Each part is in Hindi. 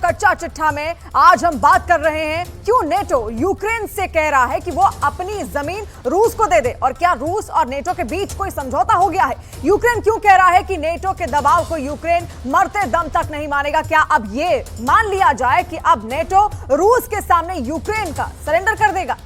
कच्चा चिट्ठा में आज हम बात कर रहे हैं क्यों नेटो यूक्रेन से कह रहा है कि वो अपनी जमीन रूस को दे दे, और क्या रूस और नेटो के बीच कोई समझौता हो गया है। यूक्रेन क्यों कह रहा है कि नेटो के दबाव को यूक्रेन मरते दम तक नहीं मानेगा। क्या अब ये मान लिया जाए कि अब नेटो रूस के सामने यूक्रेन का सरेंडर कर देगा।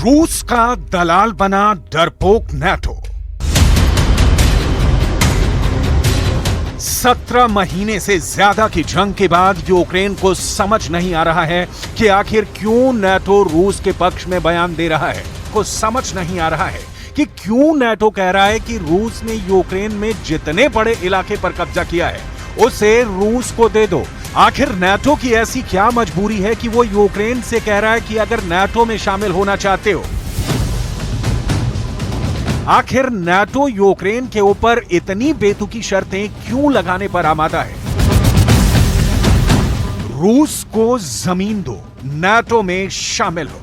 रूस का दलाल बना डरपोक नेटो। 17 महीने से ज्यादा की जंग के बाद यूक्रेन को समझ नहीं आ रहा है कि आखिर क्यों नेटो रूस के पक्ष में बयान दे रहा है। को समझ नहीं आ रहा है कि क्यों नेटो कह रहा है कि रूस ने यूक्रेन में जितने बड़े इलाके पर कब्जा किया है उसे रूस को दे दो। आखिर नेटो की ऐसी क्या मजबूरी है कि वो यूक्रेन से कह रहा है कि अगर नेटो में शामिल होना चाहते हो। आखिर नेटो यूक्रेन के ऊपर इतनी बेतुकी शर्तें क्यों लगाने पर आमादा है। रूस को जमीन दो, नेटो में शामिल हो।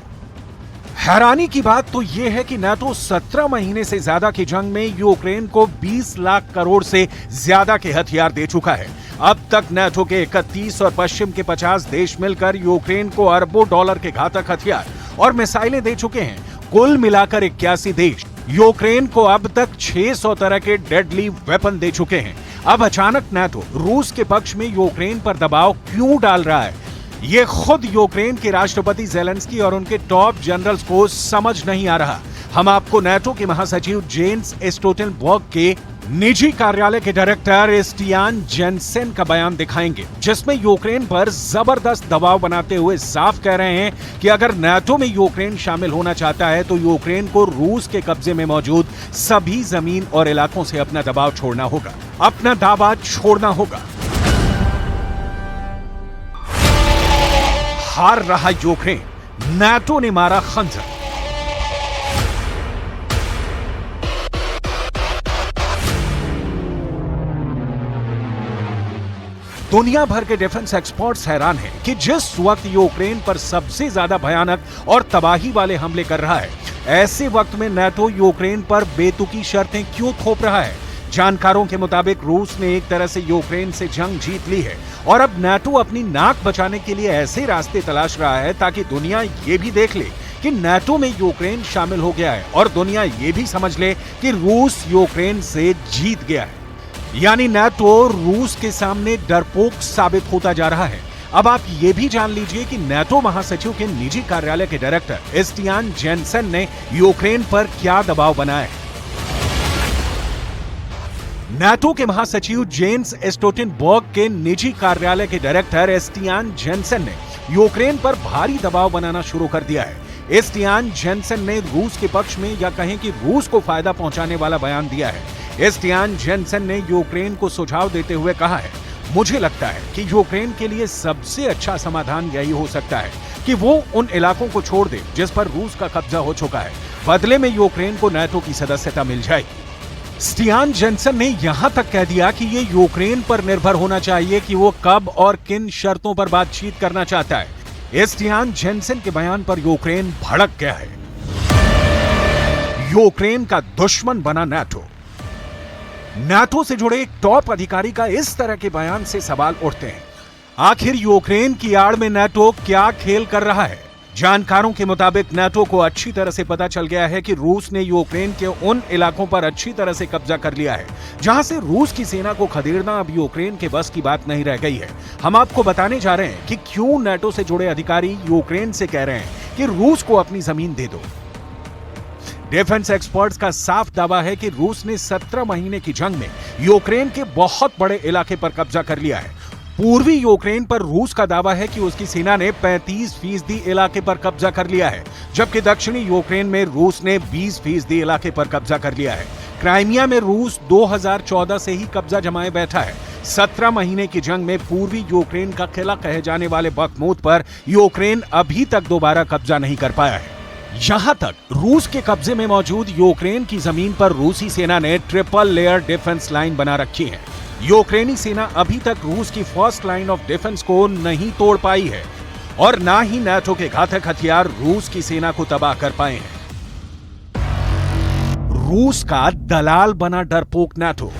हैरानी की बात तो यह है कि नेटो 17 महीने से ज्यादा की जंग में यूक्रेन को 20 लाख करोड़ से ज्यादा के हथियार दे चुका है। अब तक नेटो के 31 और पश्चिम के 50 देश मिलकर यूक्रेन को अरबों डॉलर के घातक हथियार और मिसाइलें दे चुके हैं। कुल मिलाकर 81 देश यूक्रेन को अब तक 600 तरह के डेडली वेपन दे चुके हैं। अब अचानक नेटो रूस के पक्ष में यूक्रेन पर दबाव क्यों डाल रहा है, ये खुद यूक्रेन के राष्ट्रपति ज़ेलेंस्की और उनके टॉप जनरल्स को समझ नहीं आ रहा। हम आपको नेटो के महासचिव जेन्स स्टोल्टेनबर्ग के निजी कार्यालय के डायरेक्टर स्टियान जेनसेन का बयान दिखाएंगे, जिसमें यूक्रेन पर जबरदस्त दबाव बनाते हुए साफ कह रहे हैं कि अगर नेटो में यूक्रेन शामिल होना चाहता है तो यूक्रेन को रूस के कब्जे में मौजूद सभी जमीन और इलाकों से अपना दबाव छोड़ना होगा, अपना दावा छोड़ना होगा। हार रहा यूक्रेन, नेटो ने मारा खंजर। दुनिया भर के डिफेंस एक्सपर्ट्स हैरान हैं कि जिस वक्त यूक्रेन पर सबसे ज्यादा भयानक और तबाही वाले हमले कर रहा है, ऐसे वक्त में नेटो यूक्रेन पर बेतुकी शर्तें क्यों थोप रहा है। जानकारों के मुताबिक रूस ने एक तरह से यूक्रेन से जंग जीत ली है और अब नेटो अपनी नाक बचाने के लिए ऐसे रास्ते तलाश रहा है ताकि दुनिया ये भी देख ले कि नेटो में यूक्रेन शामिल हो गया है और दुनिया ये भी समझ ले कि रूस यूक्रेन से जीत गया है। यानी नेटो रूस के सामने डरपोक साबित होता जा रहा है। अब आप ये भी जान लीजिए कि नेटो महासचिव के निजी कार्यालय के डायरेक्टर स्टियान जेनसेन ने यूक्रेन पर क्या दबाव बनाया है। नेटो के महासचिव जेन्स स्टोल्टेनबर्ग के निजी कार्यालय के डायरेक्टर स्टियान जेनसेन ने यूक्रेन पर भारी दबाव बनाना शुरू कर दिया है। स्टियान जेनसेन ने रूस के पक्ष में या कहें कि रूस को फायदा पहुंचाने वाला बयान दिया है। स्टियान जेनसेन ने यूक्रेन को सुझाव देते हुए कहा है, मुझे लगता है कि यूक्रेन के लिए सबसे अच्छा समाधान यही हो सकता है कि वो उन इलाकों को छोड़ दे जिस पर रूस का कब्जा हो चुका है। बदले में यूक्रेन को नेटो की सदस्यता मिल जाएगी। स्टियान जेनसेन ने यहां तक कह दिया कि ये यूक्रेन पर निर्भर होना चाहिए कि वो कब और किन शर्तों पर बातचीत करना चाहता है। स्टियान जेनसेन के बयान पर यूक्रेन भड़क गया है। यूक्रेन का दुश्मन बना नेटो। नेटो से जुड़े एक टॉप अधिकारी का इस तरह के बयान से सवाल उठते हैं, आखिर यूक्रेन की आड़ में नेटो क्या खेल कर रहा है। जानकारों के मुताबिक नेटो को अच्छी तरह से पता चल गया है कि रूस ने यूक्रेन के उन इलाकों पर अच्छी तरह से कब्जा कर लिया है जहां से रूस की सेना को खदेड़ना अब यूक्रेन के बस की बात नहीं रह गई है। हम आपको बताने जा रहे हैं कि क्यों नेटो से जुड़े अधिकारी यूक्रेन से कह रहे हैं कि रूस को अपनी जमीन दे दो। डिफेंस एक्सपर्ट्स का साफ दावा है कि रूस ने 17 महीने की जंग में यूक्रेन के बहुत बड़े इलाके पर कब्जा कर लिया है। पूर्वी यूक्रेन पर रूस का दावा है कि उसकी सेना ने 35% इलाके पर कब्जा कर लिया है, जबकि दक्षिणी यूक्रेन में रूस ने 20% इलाके पर कब्जा कर लिया है। क्राइमिया में रूस 2014 से ही कब्जा जमाए बैठा है, 17 महीने की जंग में पूर्वी यूक्रेन का किला कहे जाने वाले बखमूत पर यूक्रेन अभी तक दोबारा कब्जा नहीं कर पाया है। यहां तक रूस के कब्जे में मौजूद यूक्रेन की जमीन पर रूसी सेना ने ट्रिपल लेयर डिफेंस लाइन बना रखी है। यूक्रेनी सेना अभी तक रूस की फर्स्ट लाइन ऑफ डिफेंस को नहीं तोड़ पाई है और ना ही नाटो के घातक हथियार रूस की सेना को तबाह कर पाए हैं। रूस का दलाल बना डरपोक नाटो।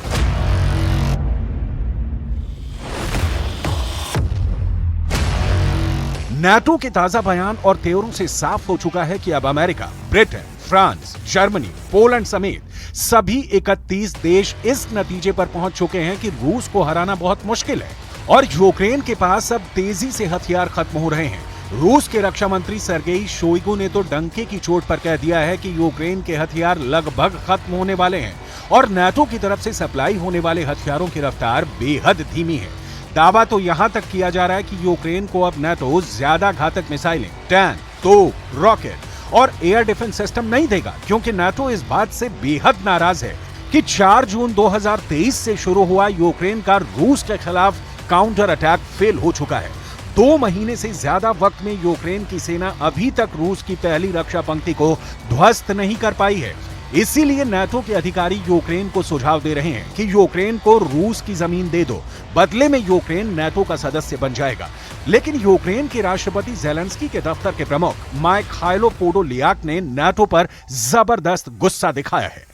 नाटो के ताजा बयान और तेवरों से साफ हो चुका है कि अब America, Britain, France, Germany, Poland समेत सभी 31 देश इस नतीजे पर पहुंच चुके हैं कि रूस को हराना बहुत मुश्किल है और यूक्रेन के पास अब तेजी से हथियार खत्म हो रहे हैं। रूस के रक्षा मंत्री सर्गेई शोइगु ने तो डंके की चोट पर कह दिया है कि यूक्रेन के हथियार लगभग खत्म होने वाले हैं और नाटो की तरफ से सप्लाई होने वाले हथियारों की रफ्तार बेहद धीमी है। दावा तो यहां तक किया जा रहा है कि यूक्रेन को अब नाटो ज्यादा घातक मिसाइलें, टैंक, तोप, रॉकेट और एयर डिफेंस सिस्टम नहीं देगा, क्योंकि नाटो इस बात से बेहद नाराज है कि 4 जून 2023 से शुरू हुआ यूक्रेन का रूस के खिलाफ काउंटर अटैक फेल हो चुका है। 2 महीने से ज्यादा वक्त में यूक्रेन की सेना अभी तक रूस की पहली रक्षा पंक्ति को ध्वस्त नहीं कर पाई है। इसीलिए नाटो के अधिकारी यूक्रेन को सुझाव दे रहे हैं कि यूक्रेन को रूस की जमीन दे दो, बदले में यूक्रेन नाटो का सदस्य बन जाएगा। लेकिन यूक्रेन के राष्ट्रपति ज़ेलेंस्की के दफ्तर के प्रमुख माइखाइलो पोडोलियाक ने नाटो पर जबरदस्त गुस्सा दिखाया है।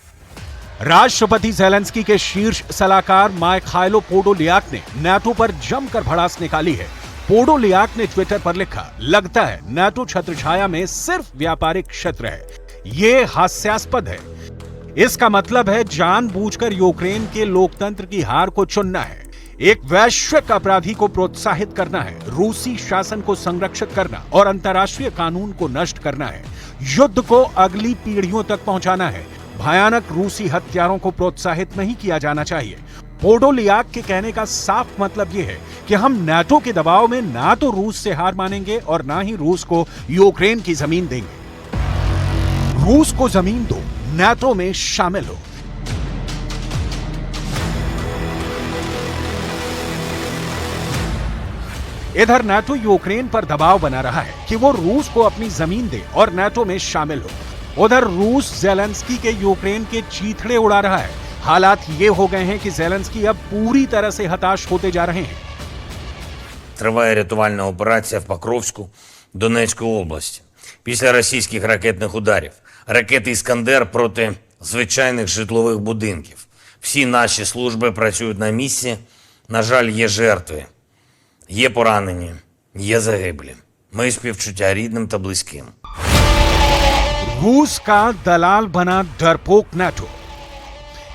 राष्ट्रपति ज़ेलेंस्की के शीर्ष सलाहकार माइखाइलो पोडोलियाक ने नाटो पर जमकर भड़ास निकाली है। पोडोलियाक ने ट्विटर पर लिखा, लगता है नाटो छत्रछाया में सिर्फ व्यापारिक क्षेत्र है। ये हास्यास्पद है। इसका मतलब है जानबूझकर यूक्रेन के लोकतंत्र की हार को चुनना है, एक वैश्विक अपराधी को प्रोत्साहित करना है, रूसी शासन को संरक्षित करना और अंतर्राष्ट्रीय कानून को नष्ट करना है, युद्ध को अगली पीढ़ियों तक पहुंचाना है। भयानक रूसी हत्यारों को प्रोत्साहित नहीं किया जाना चाहिए। पोडोलियाक के कहने का साफ मतलब यह है कि हम नाटो के दबाव में ना तो रूस से हार मानेंगे और ना ही रूस को यूक्रेन की जमीन देंगे। रूस को जमीन दो, नाटो में शामिल हो। इधर नाटो यूक्रेन पर दबाव बना रहा है कि वो रूस को अपनी जमीन दे और नाटो में शामिल हो। उधर रूस ज़ेलेंस्की के यूक्रेन के चीथड़े उड़ा रहा है। हालात ये हो गए हैं कि ज़ेलेंस्की अब पूरी तरह से हताश होते जा रहे हैं। Триває рятувальна операція в Покровську Донецької області. Після російських ракетних ударів. Ракети «Іскандер» проти звичайних житлових будинків. Всі наші служби працюють на місці. На жаль, є жертви. Є поранені. Є загиблі. Мої співчуття рідним та близьким. रूस का दलाल बना डरपोक नाटो।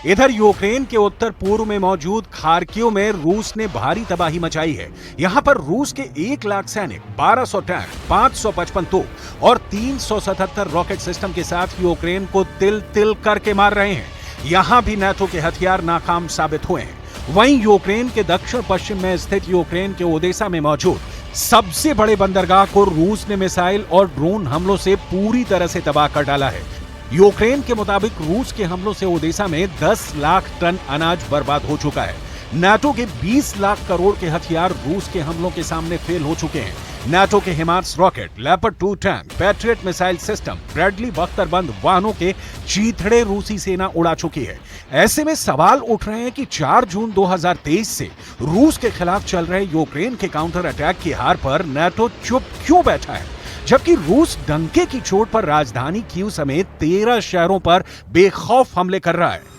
इधर यूक्रेन के उत्तर पूर्व में मौजूद खार्किव में रूस ने भारी तबाही मचाई है। यहां पर रूस के 1 लाख सैनिक, 1200 टैंक, 555 तोप और 377 रॉकेट सिस्टम के साथ यूक्रेन को तिल तिल करके मार रहे हैं। यहां भी नाटो के हथियार नाकाम साबित हुए हैं। वहीं यूक्रेन के दक्षिण पश्चिम में स्थित यूक्रेन के ओडेसा में मौजूद सबसे बड़े बंदरगाह को रूस ने मिसाइल और ड्रोन हमलों से पूरी तरह से तबाह कर डाला है। यूक्रेन के मुताबिक रूस के हमलों से ओडेसा में 10 लाख टन अनाज बर्बाद हो चुका है। नाटो के 20 लाख करोड़ के हथियार रूस के हमलों के सामने फेल हो चुके हैं। नाटो के HIMARS rocket, Leopard 2 tank, Patriot missile system, Bradley बख्तरबंद वाहनों के चीथड़े रूसी सेना उड़ा चुकी है। ऐसे में सवाल उठ रहे हैं कि 4 जून 2023 से रूस के खिलाफ चल रहे यूक्रेन के काउंटर अटैक की हार पर नाटो चुप क्यों बैठा है, जबकि रूस डंके की चोट पर राजधानी कीव समेत 13 शहरों पर बेखौफ हमले कर रहा है।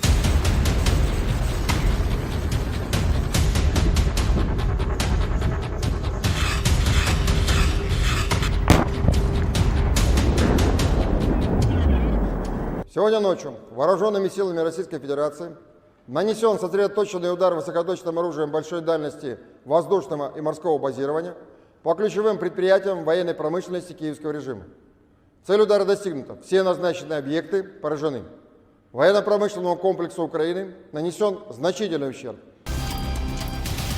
Сегодня ночью вооруженными силами Российской Федерации нанесен сосредоточенный удар высокоточным оружием большой дальности воздушного и морского базирования по ключевым предприятиям военной промышленности киевского режима. Цель удара достигнута. Все назначенные объекты поражены. Военно-промышленному комплексу Украины нанесен значительный ущерб.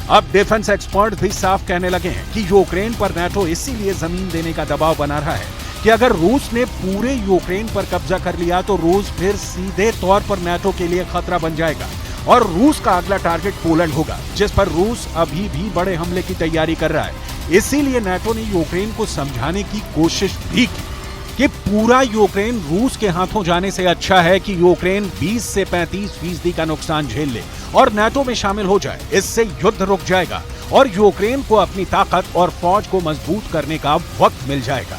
अब डिफेंस एक्सपर्ट भी साफ कहने लगे हैं कि यूक्रेन पर नाटो इसीलिए जमीन देने का दबाव बना रहा है कि अगर रूस ने पूरे यूक्रेन पर कब्जा कर लिया तो रूस फिर सीधे तौर पर नाटो के लिए खतरा बन जाएगा। और रूस का अगला टारगेट पोलैंड होगा, जिस पर रूस अभी भी बड़े हमले की तैयारी कर रहा है। इसीलिए नाटो ने यूक्रेन को समझाने की कोशिश भी की कि पूरा यूक्रेन रूस के हाथों जाने से अच्छा है कि यूक्रेन 20 से 35% का नुकसान झेल ले और नाटो में शामिल हो जाए। इससे युद्ध रुक जाएगा और यूक्रेन को अपनी ताकत और फौज को मजबूत करने का वक्त मिल जाएगा।